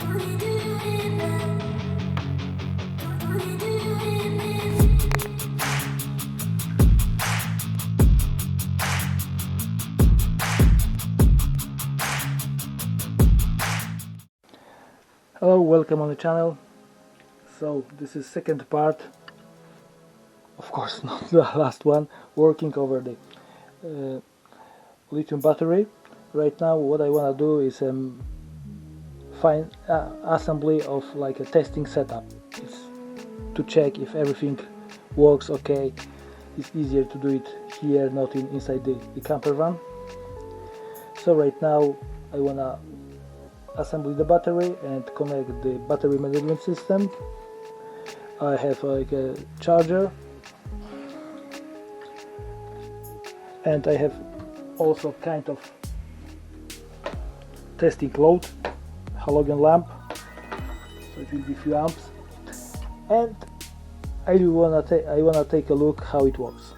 Hello, welcome on the channel. So this is second part, of course not the last one, working over the lithium battery. Right now what I want to do is find assembly of like a testing setup. It's to check if everything works okay. It's easier to do it here, not inside the camper van. So right now I want to assemble the battery and connect the battery management system. I have like a charger, and I have also kind of testing load, halogen lamp, so it will be few amps, and I wanna take a look how it works.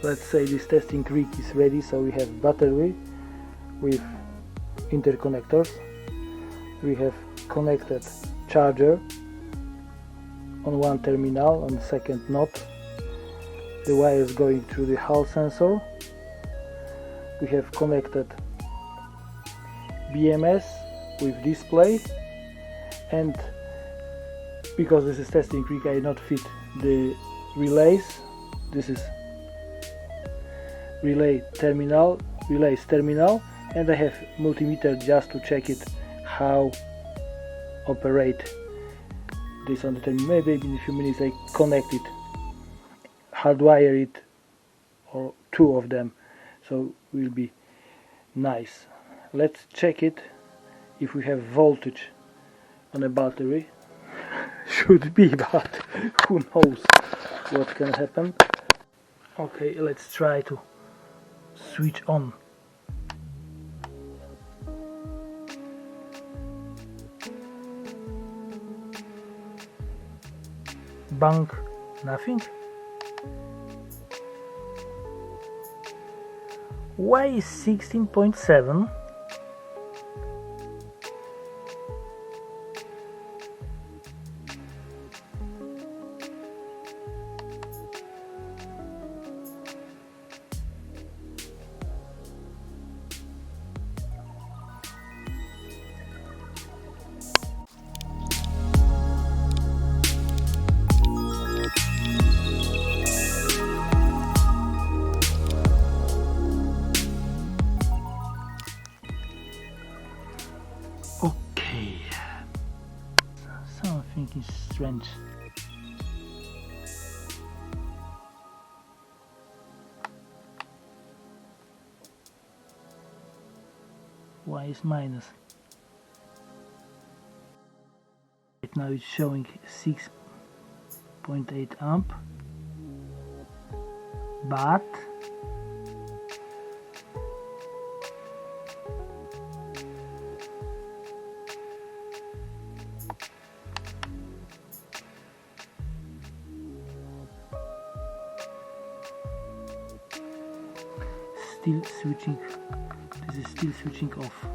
Let's say this testing rig is ready, so we have battery with interconnectors, we have connected charger on one terminal, on the second not, the wires going through the Hall sensor, we have connected BMS with display, and because this is testing rig I not fit the relays. This is relays terminal, and I have multimeter just to check it how operate this on the terminal. Maybe in a few minutes I connect it, hardwire it, or two of them, so will be nice. Let's check it if we have voltage on a battery. Should be, but who knows what can happen. Okay, let's try to switch on. Bang, nothing. Why is 16.7? Okay, something is strange. Why is minus? Right now it's showing 6.8 amp, but still switching. This is still switching off.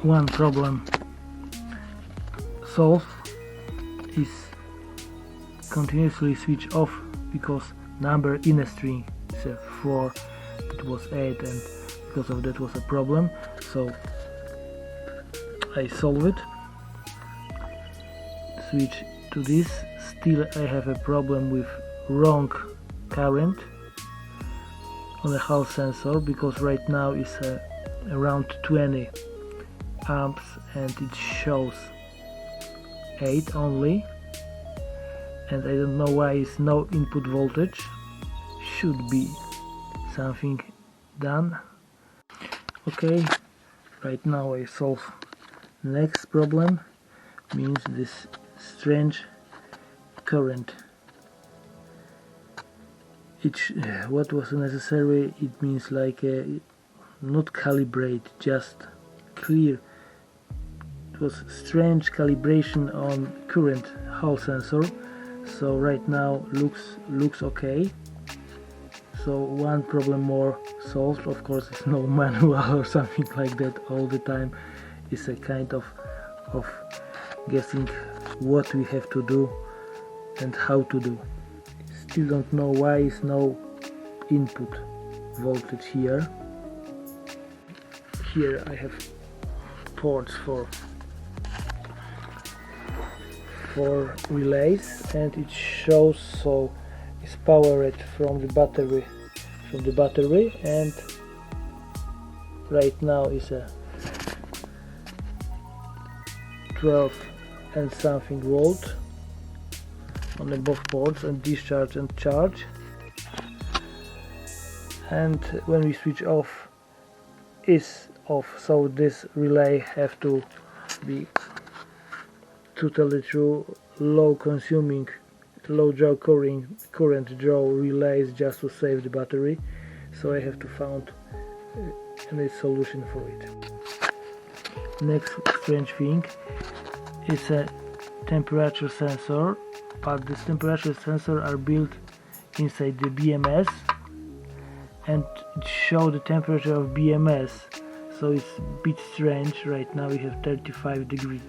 one problem solved is continuously switch off, because number in a string is a 4, it was 8, and because of that was a problem. So I solve it, switch to this. Still I have a problem with wrong current on the Hall sensor, because right now it's around 20 amps and it shows 8 only, and I don't know why it's no input voltage. Should be something done. Okay, right now I solve next problem, means this strange current. What was necessary, it means like not calibrate, just clear. It was strange calibration on current Hall sensor. So right now looks okay. So one problem more solved. Of course it's no manual or something like that all the time. It's a kind of guessing what we have to do and how to do. Still don't know why is no input voltage here. Here I have ports for relays, and it shows, so it's powered from the battery, and right now is a 12 and something volt on the both ports, and discharge and charge. And when we switch off, is off, so this relay have to be, to tell the truth, low consuming, low draw current draw relays, just to save the battery. So I have to find any solution for it. Next strange thing is a temperature sensor, but this temperature sensor are built inside the BMS, and it shows the temperature of BMS, so it's a bit strange. Right now we have 35 degrees.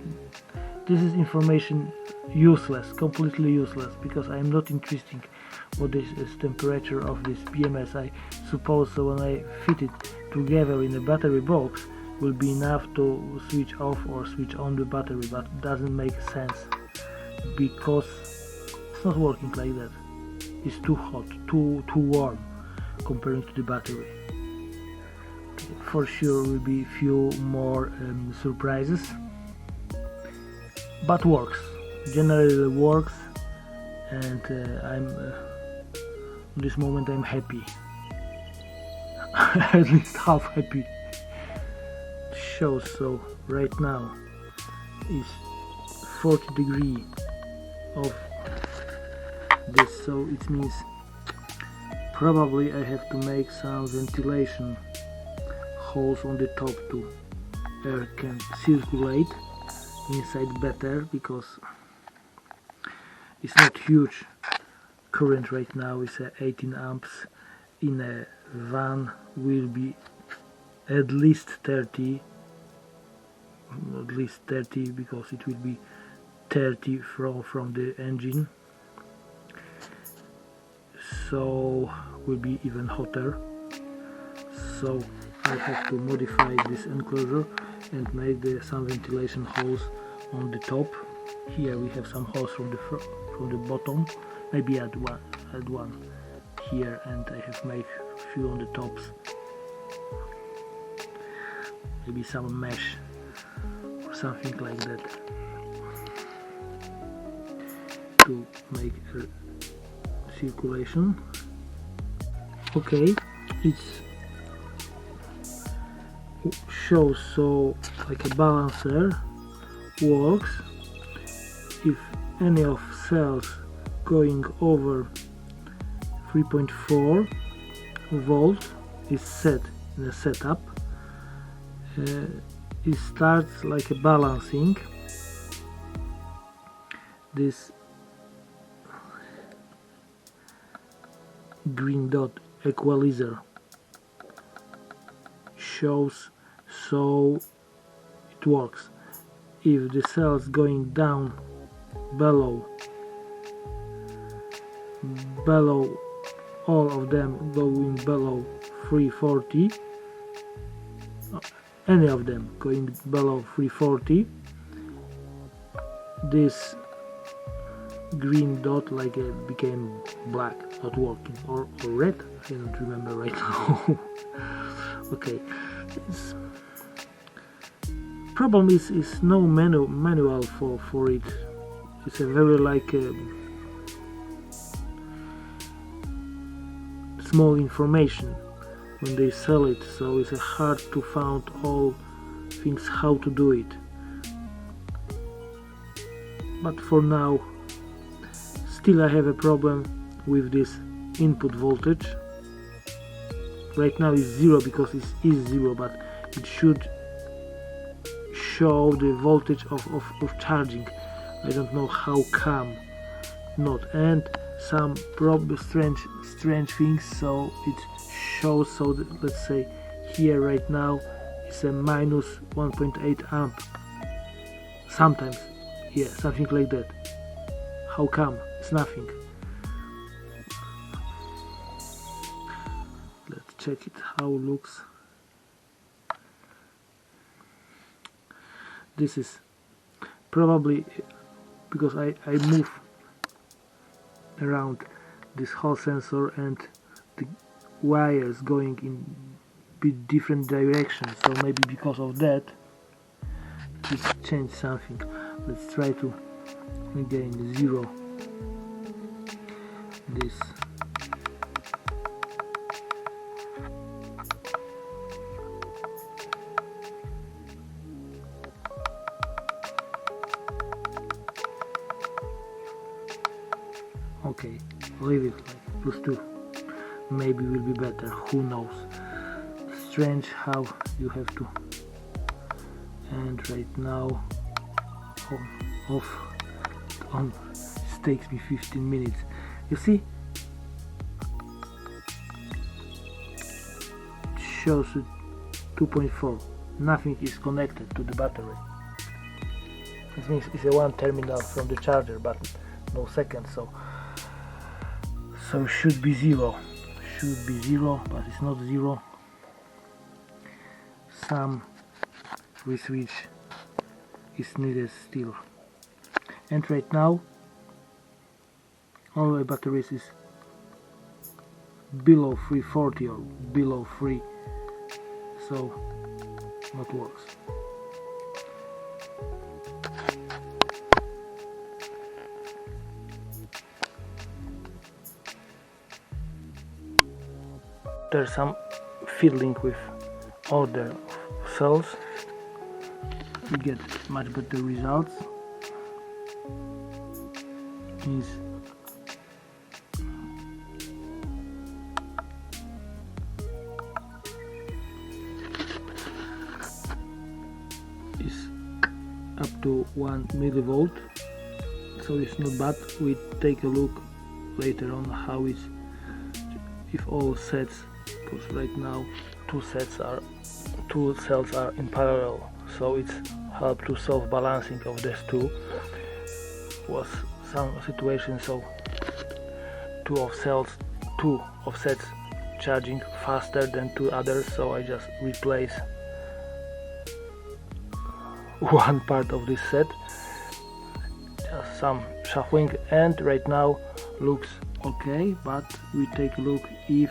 This is information useless, completely useless, because I am not interested what is temperature of this BMS. I suppose so when I fit it together in a battery box will be enough to switch off or switch on the battery, but it doesn't make sense, because it's not working like that. It's too hot, too warm comparing to the battery. For sure will be few more surprises, but works, generally works, and I'm at this moment I'm happy. At least half happy. Shows, so right now is 40 degree of this, so it means probably I have to make some ventilation holes on the top to air can circulate inside better, because it's not huge current right now. It's 18 amps. In a van will be at least 30, because it will be 30 from the engine, so will be even hotter. So I have to modify this enclosure and make some ventilation holes on the top. Here we have some holes from the bottom, maybe add one here, and I have made few on the tops, maybe some mesh or something like that to make a circulation. Okay, it's shows, so like a balancer works if any of cells going over 3.4 volt is set in a setup. It starts like a balancing. This green dot equalizer shows, so it works. If the cells going down below all of them going below 340, any of them going below 340, this green dot like became black, not working, or red, I don't remember right now. Okay, problem is no manual for it. It's a very like small information when they sell it, so it's hard to find all things how to do it. But for now still I have a problem with this input voltage. Right now it's 0 because it is 0, but it should show the voltage of charging. I don't know how come not, and some strange things, so it shows, so that, let's say here right now it's a minus 1.8 amp, sometimes, yeah, something like that. How come? It's nothing. Let's check it how it looks. This is probably because I move around this whole sensor and the wires going in bit different directions, so maybe because of that it changed something. Let's try to again 0 this. Okay, leave it like +2. Maybe will be better, who knows. Strange how you have to. And right now on takes me 15 minutes. You see, it shows 2.4. Nothing is connected to the battery. This means it's a one terminal from the charger, but no second, so should be 0. Should be 0, but it's not 0. Some reswitch is needed still. And right now all the batteries is below 340 or below 3, so not works. There's some fiddling with order of cells. We get much better results. Is up to 1 millivolt, so it's not bad. We take a look later on how it's, if all sets, because right now two cells are in parallel, so it's help to solve balancing of these two. Was some situation, so two of sets charging faster than two others, so I just replace one part of this set, just some shuffling, and right now looks okay. But we take a look if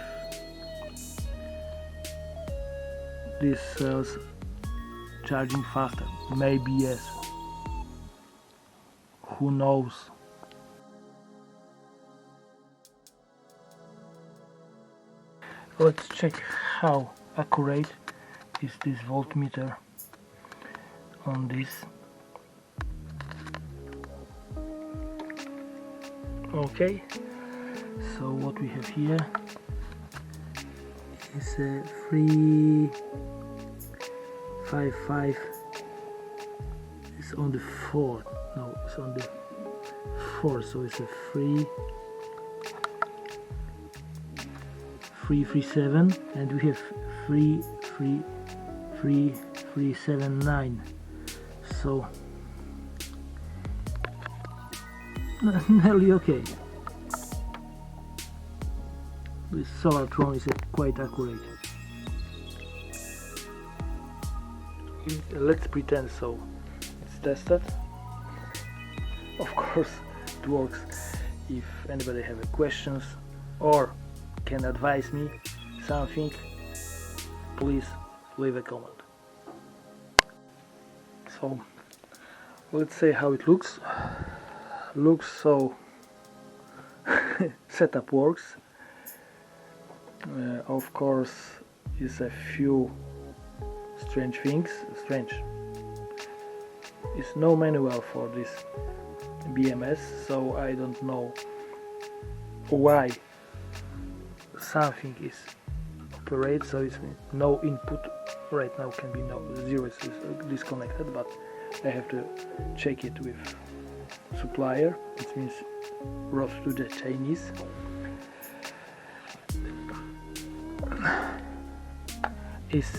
these cells charging faster. Maybe yes, who knows. Let's check how accurate is this voltmeter on this. Okay, so what we have here is a 355. It's on the 4. No, it's on the 4. So it's a 337, and we have 379. so nearly okay. This solar drone is quite accurate. Let's pretend so it's tested. Of course it works. If anybody have questions or can advise me something, please leave a comment. So let's say how it looks. So setup works. Of course is a few strange things. It's no manual for this BMS, so I don't know why something is operate, so it's no input right now, can be no zero, is disconnected, but I have to check it with supplier. It means wrote to the Chinese. Is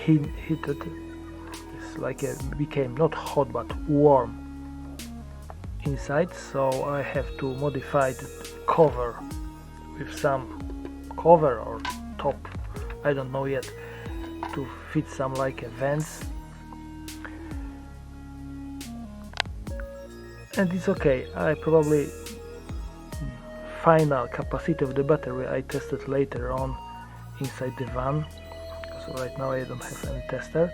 heated. It's like became not hot but warm inside, so I have to modify the cover with some cover or top, I don't know yet, to fit some like vents, and it's okay. I probably final capacity of the battery I tested later on inside the van, so right now I don't have any tester.